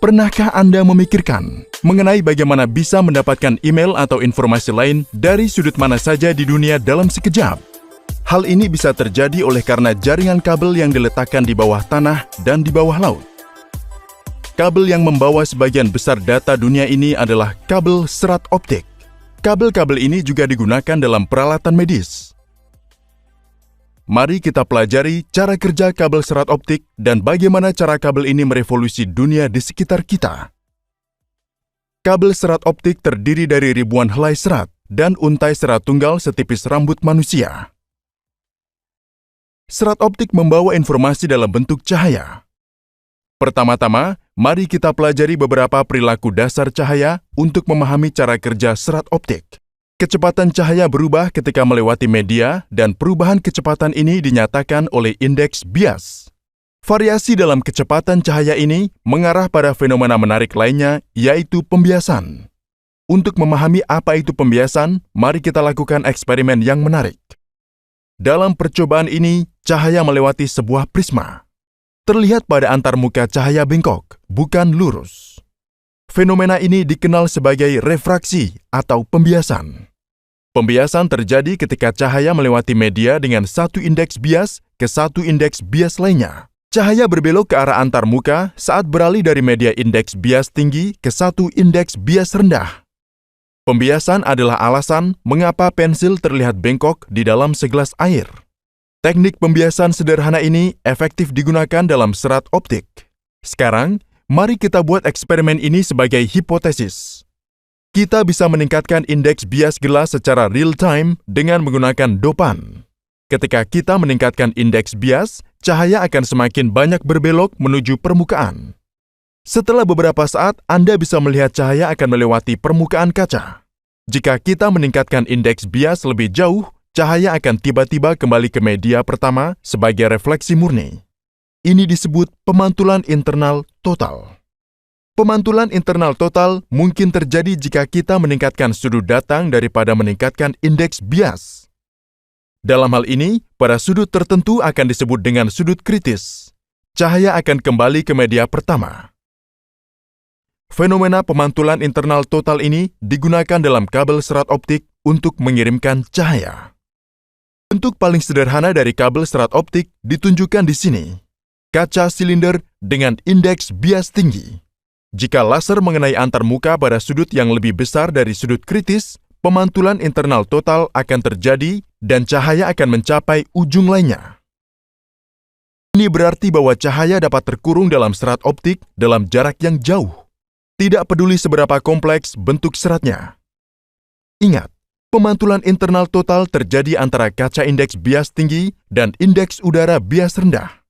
Pernahkah Anda memikirkan mengenai bagaimana bisa mendapatkan email atau informasi lain dari sudut mana saja di dunia dalam sekejap? Hal ini bisa terjadi oleh karena jaringan kabel yang diletakkan di bawah tanah dan di bawah laut. Kabel yang membawa sebagian besar data dunia ini adalah kabel serat optik. Kabel-kabel ini juga digunakan dalam peralatan medis. Mari kita pelajari cara kerja kabel serat optik dan bagaimana cara kabel ini merevolusi dunia di sekitar kita. Kabel serat optik terdiri dari ribuan helai serat dan untai serat tunggal setipis rambut manusia. Serat optik membawa informasi dalam bentuk cahaya. Pertama-tama, mari kita pelajari beberapa perilaku dasar cahaya untuk memahami cara kerja serat optik. Kecepatan cahaya berubah ketika melewati media dan perubahan kecepatan ini dinyatakan oleh indeks bias. Variasi dalam kecepatan cahaya ini mengarah pada fenomena menarik lainnya, yaitu pembiasan. Untuk memahami apa itu pembiasan, mari kita lakukan eksperimen yang menarik. Dalam percobaan ini, cahaya melewati sebuah prisma. Terlihat pada antarmuka cahaya bengkok, bukan lurus. Fenomena ini dikenal sebagai refraksi atau pembiasan. Pembiasan terjadi ketika cahaya melewati media dengan satu indeks bias ke satu indeks bias lainnya. Cahaya berbelok ke arah antarmuka saat beralih dari media indeks bias tinggi ke satu indeks bias rendah. Pembiasan adalah alasan mengapa pensil terlihat bengkok di dalam segelas air. Teknik pembiasan sederhana ini efektif digunakan dalam serat optik. Sekarang, mari kita buat eksperimen ini sebagai hipotesis. Kita bisa meningkatkan indeks bias gelas secara real-time dengan menggunakan dopan. Ketika kita meningkatkan indeks bias, cahaya akan semakin banyak berbelok menuju permukaan. Setelah beberapa saat, Anda bisa melihat cahaya akan melewati permukaan kaca. Jika kita meningkatkan indeks bias lebih jauh, cahaya akan tiba-tiba kembali ke media pertama sebagai refleksi murni. Ini disebut pemantulan internal total. Pemantulan internal total mungkin terjadi jika kita meningkatkan sudut datang daripada meningkatkan indeks bias. Dalam hal ini, pada sudut tertentu akan disebut dengan sudut kritis. Cahaya akan kembali ke media pertama. Fenomena pemantulan internal total ini digunakan dalam kabel serat optik untuk mengirimkan cahaya. Bentuk paling sederhana dari kabel serat optik ditunjukkan di sini. Kaca silinder dengan indeks bias tinggi. Jika laser mengenai antarmuka pada sudut yang lebih besar dari sudut kritis, pemantulan internal total akan terjadi dan cahaya akan mencapai ujung lainnya. Ini berarti bahwa cahaya dapat terkurung dalam serat optik dalam jarak yang jauh. Tidak peduli seberapa kompleks bentuk seratnya. Ingat, pemantulan internal total terjadi antara kaca indeks bias tinggi dan indeks udara bias rendah.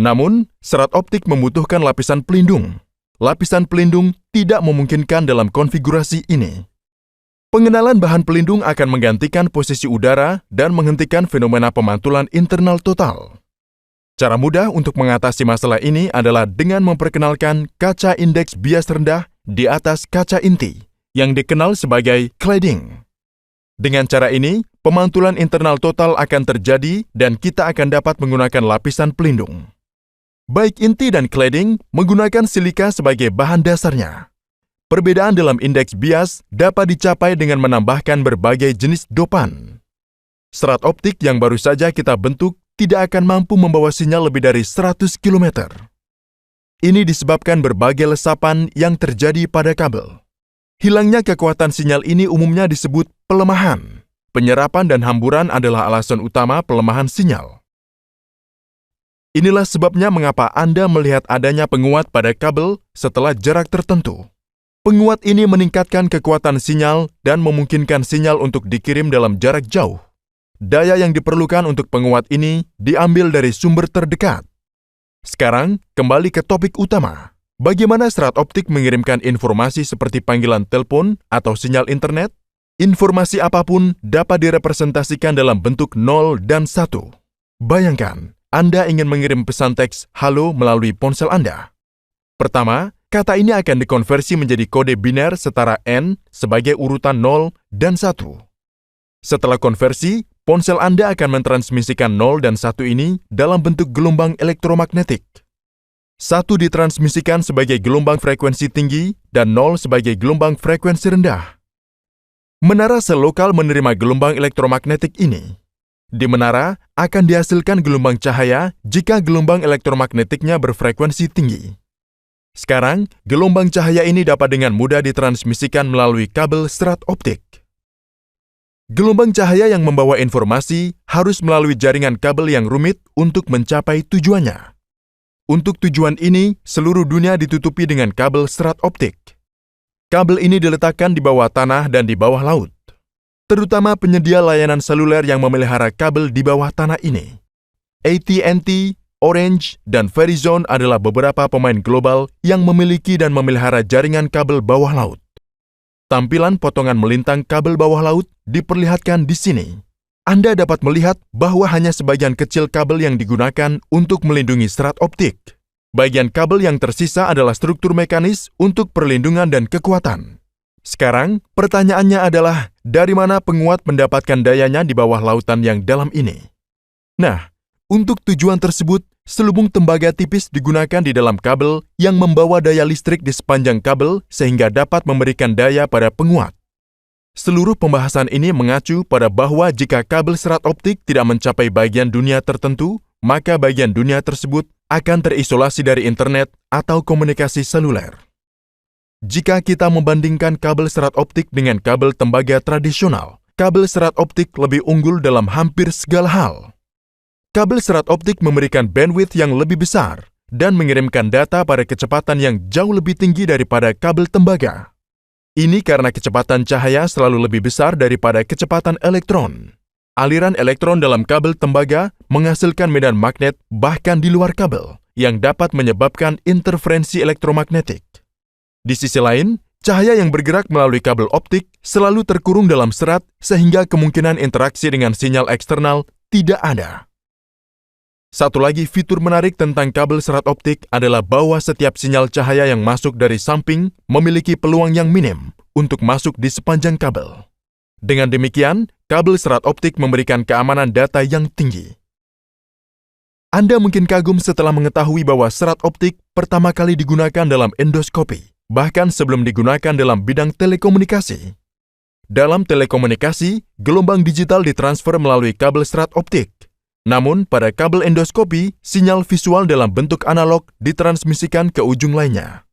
Namun, serat optik membutuhkan lapisan pelindung. Lapisan pelindung tidak memungkinkan dalam konfigurasi ini. Pengenalan bahan pelindung akan menggantikan posisi udara dan menghentikan fenomena pemantulan internal total. Cara mudah untuk mengatasi masalah ini adalah dengan memperkenalkan kaca indeks bias rendah di atas kaca inti, yang dikenal sebagai cladding. Dengan cara ini, pemantulan internal total akan terjadi dan kita akan dapat menggunakan lapisan pelindung. Baik inti dan cladding menggunakan silika sebagai bahan dasarnya. Perbedaan dalam indeks bias dapat dicapai dengan menambahkan berbagai jenis dopan. Serat optik yang baru saja kita bentuk tidak akan mampu membawa sinyal lebih dari 100 km. Ini disebabkan berbagai lesapan yang terjadi pada kabel. Hilangnya kekuatan sinyal ini umumnya disebut pelemahan. Penyerapan dan hamburan adalah alasan utama pelemahan sinyal. Inilah sebabnya mengapa Anda melihat adanya penguat pada kabel setelah jarak tertentu. Penguat ini meningkatkan kekuatan sinyal dan memungkinkan sinyal untuk dikirim dalam jarak jauh. Daya yang diperlukan untuk penguat ini diambil dari sumber terdekat. Sekarang, kembali ke topik utama. Bagaimana serat optik mengirimkan informasi seperti panggilan telepon atau sinyal internet? Informasi apapun dapat direpresentasikan dalam bentuk 0 dan 1. Bayangkan, Anda ingin mengirim pesan teks halo melalui ponsel Anda. Pertama, kata ini akan dikonversi menjadi kode biner setara N sebagai urutan 0 dan 1. Setelah konversi, ponsel Anda akan mentransmisikan 0 dan 1 ini dalam bentuk gelombang elektromagnetik. 1 ditransmisikan sebagai gelombang frekuensi tinggi dan 0 sebagai gelombang frekuensi rendah. Menara sel lokal menerima gelombang elektromagnetik ini. Di menara akan dihasilkan gelombang cahaya jika gelombang elektromagnetiknya berfrekuensi tinggi. Sekarang, gelombang cahaya ini dapat dengan mudah ditransmisikan melalui kabel serat optik. Gelombang cahaya yang membawa informasi harus melalui jaringan kabel yang rumit untuk mencapai tujuannya. Untuk tujuan ini, seluruh dunia ditutupi dengan kabel serat optik. Kabel ini diletakkan di bawah tanah dan di bawah laut. Terutama penyedia layanan seluler yang memelihara kabel di bawah tanah ini. AT&T, Orange, dan Verizon adalah beberapa pemain global yang memiliki dan memelihara jaringan kabel bawah laut. Tampilan potongan melintang kabel bawah laut diperlihatkan di sini. Anda dapat melihat bahwa hanya sebagian kecil kabel yang digunakan untuk melindungi serat optik. Bagian kabel yang tersisa adalah struktur mekanis untuk perlindungan dan kekuatan. Sekarang, pertanyaannya adalah, dari mana penguat mendapatkan dayanya di bawah lautan yang dalam ini? Nah, untuk tujuan tersebut, selubung tembaga tipis digunakan di dalam kabel yang membawa daya listrik di sepanjang kabel sehingga dapat memberikan daya pada penguat. Seluruh pembahasan ini mengacu pada bahwa jika kabel serat optik tidak mencapai bagian dunia tertentu, maka bagian dunia tersebut akan terisolasi dari internet atau komunikasi seluler. Jika kita membandingkan kabel serat optik dengan kabel tembaga tradisional, kabel serat optik lebih unggul dalam hampir segala hal. Kabel serat optik memberikan bandwidth yang lebih besar dan mengirimkan data pada kecepatan yang jauh lebih tinggi daripada kabel tembaga. Ini karena kecepatan cahaya selalu lebih besar daripada kecepatan elektron. Aliran elektron dalam kabel tembaga menghasilkan medan magnet bahkan di luar kabel yang dapat menyebabkan interferensi elektromagnetik. Di sisi lain, cahaya yang bergerak melalui kabel optik selalu terkurung dalam serat sehingga kemungkinan interaksi dengan sinyal eksternal tidak ada. Satu lagi fitur menarik tentang kabel serat optik adalah bahwa setiap sinyal cahaya yang masuk dari samping memiliki peluang yang minim untuk masuk di sepanjang kabel. Dengan demikian, kabel serat optik memberikan keamanan data yang tinggi. Anda mungkin kagum setelah mengetahui bahwa serat optik pertama kali digunakan dalam endoskopi, bahkan sebelum digunakan dalam bidang telekomunikasi. Dalam telekomunikasi, gelombang digital ditransfer melalui kabel serat optik. Namun, pada kabel endoskopi, sinyal visual dalam bentuk analog ditransmisikan ke ujung lainnya.